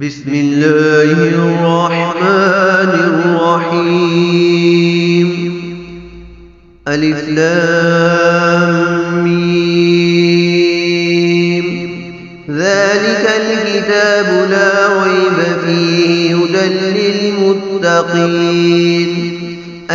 बिस्मिल्लाहिर्रहमानिर्रहीम। अलिफ लाम मीम। ज़ालिकल किताबु ला रैब फ़ीहि हुदल लिलमुत्तक़ीन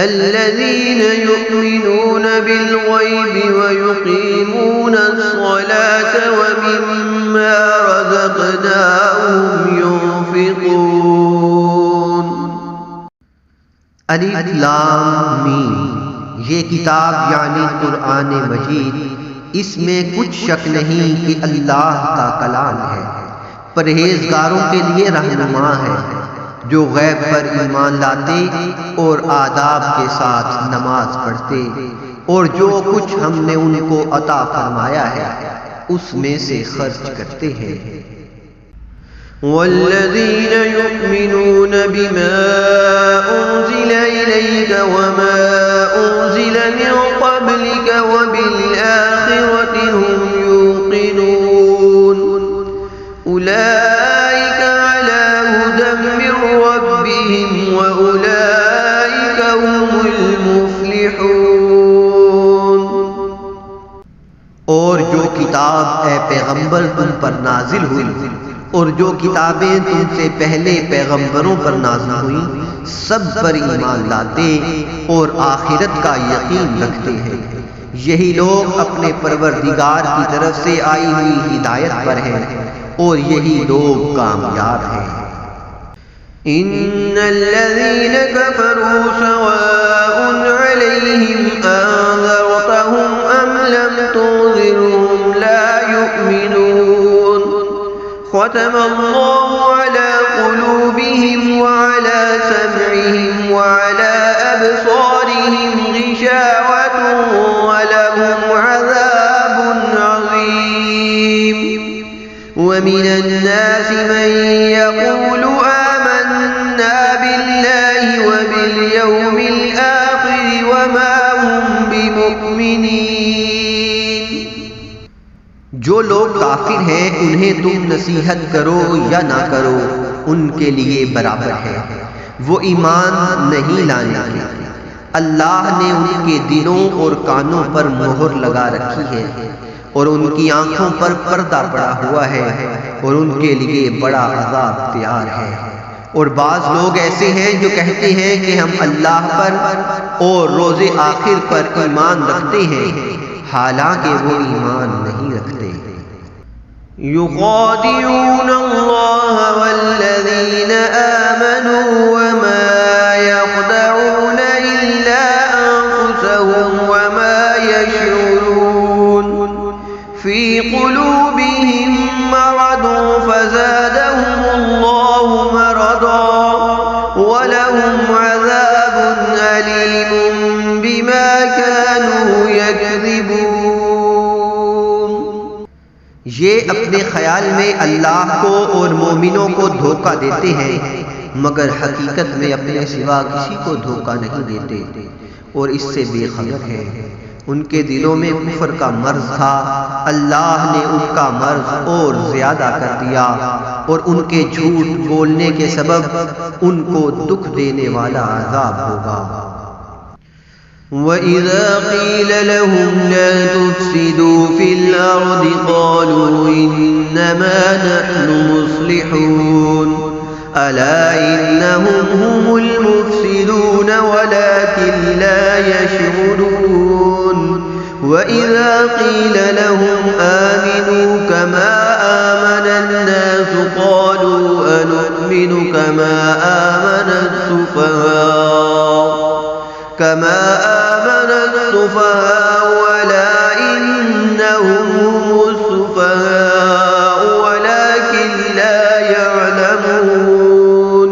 अल्लज़ीना युमिनूना बिल-ग़ैबि व युक़ीमूना अस्सलाता व मिम्मा रज़क़नाहुम युनफ़िक़ून। अलिफ लाम मीम। ये किताब यानी कुरान मजीद, इसमें कुछ शक नहीं कि अल्लाह का कलाम है, परहेजगारों के लिए रहनुमा है, जो गैब पर ईमान लाते और आदाब के साथ नमाज पढ़ते और जो कुछ हमने उनको अता फरमाया है उसमें से खर्च करते हैं। वल्लज़ीना युमिनूना बिमा उन्ज़िला इलैक वमा उन्ज़िला मिन क़ब्लिक व बिल आखिरति हुम यूक़िनून उलाइका अला हुदम मिन रब्बिहिम व उलाइका हुमुल मुफ़्लिहून। और जो किताब ए पैगंबर तुम पर नाजिल हुई और जो किताबें तुमसे पहले पैगंबरों पर नाज़िल हुई सब पर ईमान लाते और आखिरत का यकीन रखते हैं, यही लोग अपने परवरदिगार की तरफ से आई हुई हिदायत पर हैं और यही लोग कामयाब हैं। इन्नल्लज़ीना कफ़रू सवाउन अलैहिम अनज़रतहुम अम लम तुनज़िरहुम ला युमिनून ख़तमल्लाहु अला क़ुलूबिहिम व अला समइहिम व अला अबसारिहिम ग़िशावतुन व लहुम अज़ाबुन अज़ीम। व मिनन नासि मन यक़ूलु आमन्ना बिल्लाहि व बिल यौमिल आखिर व मा हुम बिमुमिनीन। जो लोग काफिर हैं उन्हें तुम नसीहत करो या ना करो उनके लिए बराबर है, वो ईमान नहीं लाने के। अल्लाह ने उनके दिलों और कानों पर मोहर लगा रखी है और उनकी आंखों पर पर्दा पड़ा हुआ है और उनके लिए बड़ा अज़ाब तैयार है। और बाज़ लोग ऐसे हैं जो कहते हैं कि हम अल्लाह पर और रोज़े आखिर पर ईमान रखते हैं, हालांकि वो ईमान नहीं रखते। युख़ादिऊना अल्लाह वल्लज़ीना आमनू वमा यख़दऊना इल्ला अन्फुसहुम वमा यशऊरून फ़ी क़ुलूबिहिम मरदुन फ़ज़ादहुमुल्लाहु मरदा व लहुम अज़ाबुन अलीमुन बिमा कानू यकज़िबून। ये अपने ख्याल में अल्लाह को और मोमिनों को धोखा देते हैं, मगर हकीकत में अपने सिवा किसी को धोखा नहीं देते और इससे बेखबर हैं। उनके दिलों में कुफ्र का मर्ज था, अल्लाह ने उनका मर्ज और ज्यादा कर दिया और उनके झूठ बोलने के सबब उनको दुख देने वाला अज़ाब होगा। वइज़ा क़ील लहुम ला तुफ़सिदू फ़िल अर्दि क़ालू इन्नमा नहनु मुस्लिहून अला इन्नहुम हुमुल मुफ़सिदून वलाकिन ला यशऊरून। वइज़ा क़ील लहुम आमिनू कमा आमनन नास क़ालू अनु'मिनु कमा आमनस सुफ़हाअ वला इन्नहुम हुमुस सुफ़हाअ वलाकिन ला यअलमून।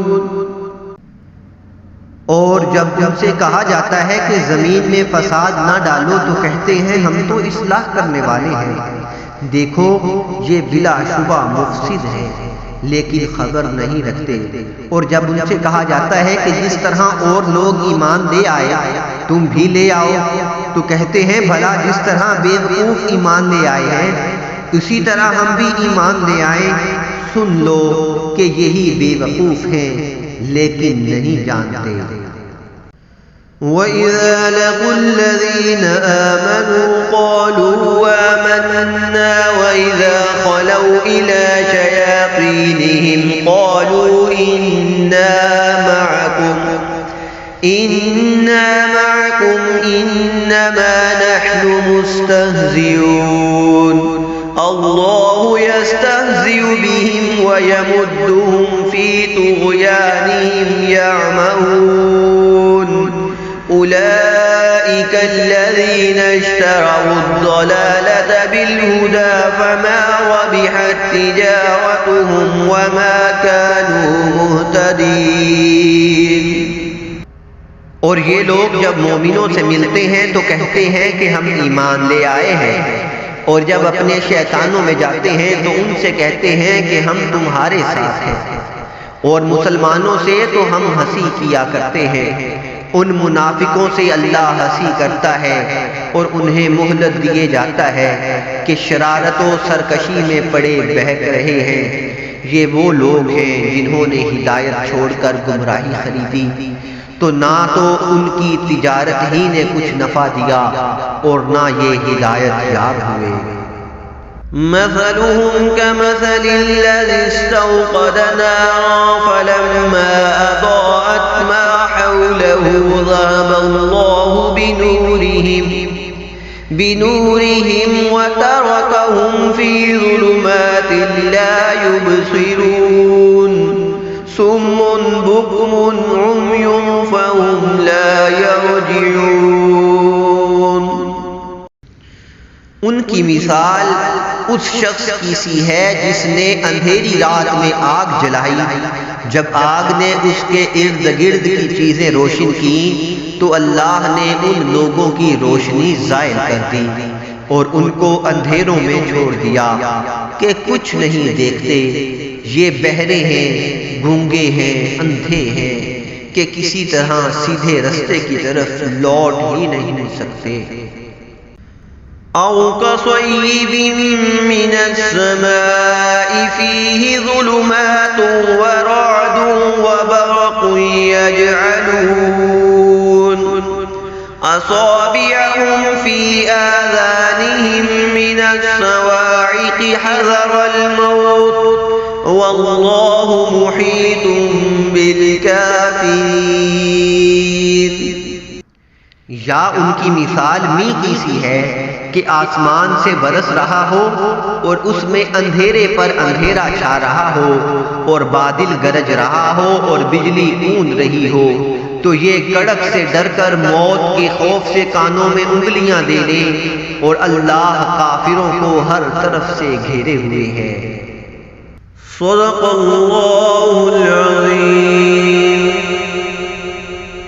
और जब उनसे कहा जाता है कि जमीन में फसाद ना डालो तो कहते हैं हम तो इस्लाह करने वाले हैं। देखो ये बिलाशुबा मुफसिद है लेकिन खबर नहीं रखते। और जब उनसे कहा जाता है कि जिस तरह और लोग ईमान ले आए तुम भी ले आओ तो कहते हैं भला जिस तरह बेवकूफ़ ईमान ले आए हैं उसी तरह हम भी ईमान ले आए। सुन लो कि यही बेवकूफ हैं लेकिन नहीं जानते। وَإِذَا لَقُوا الَّذِينَ آمَنُوا قَالُوا آمَنَّا وَإِذَا خَلَوْا إِلَى شَيَاطِينِهِمْ قَالُوا إِنَّا مَعَكُمْ إِنَّمَا نَحْنُ مُسْتَهْزِئُونَ اللَّهُ يَسْتَهْزِئُ بِهِمْ وَيَمُدُّهُمْ فِي طُغْيَانِهِمْ يَعْمَهُونَ أولئك الذين اشتروا الضلالة بالهدى فما ربحت تجارتهم وما كانوا مهتدين। और ये लोग जब मोमिनों से मिलते हैं तो कहते हैं कि हम ईमान ले आए हैं, और जब अपने शैतानों में जाते हैं तो उनसे कहते हैं कि हम तुम्हारे साथ हैं, और मुसलमानों से तो हम हंसी किया करते हैं। उन मुनाफिकों से अल्लाह हंसी करता है और उन्हें मोहलत दिए जाता है कि शरारत और सरकशी में पड़े बहक रहे हैं। ये वो लोग हैं जिन्होंने हिदायत छोड़कर गुमराही खरीदी, तो ना तो उनकी तिजारत ही ने कुछ नफा दिया और ना ये हिदायत याब हुए। مثلهم كمثل الذي استوقد نارا فلما أضاءت ما حوله ذهب الله بنورهم وتركهم في ظلمات لا يبصرون صم بكم عمي فهم لا يرجعون। उनकी मिसाल उस शख्स की सी है जिसने अंधेरी रात में आग जलाई। जब आग ने उसके इर्द गिर्द की चीजें रोशन की तो अल्लाह ने उन लोगों की रोशनी ज़ायल कर दी और उनको अंधेरों में छोड़ दिया कि कुछ नहीं देखते। ये बहरे हैं, गूंगे हैं, अंधे हैं कि किसी तरह सीधे रास्ते की तरफ लौट ही नहीं सकते। أو كصيب من السماء فيه ظلمات ورعد وبرق يجعلون أصابعهم في آذانهم من الصواعق حذر الموت والله محيط بالكافرين। या उनकी मिसाल मी की सी है कि आसमान से बरस रहा हो और उसमें अंधेरे पर अंधेरा छा रहा हो और बादल गरज रहा हो और बिजली कूद रही हो, तो ये कड़क से डरकर मौत के खौफ से कानों में उंगलियां दे ले, और अल्लाह काफिरों को हर तरफ से घेरे हुए है। सदक़ल्लाहुल अज़ीम।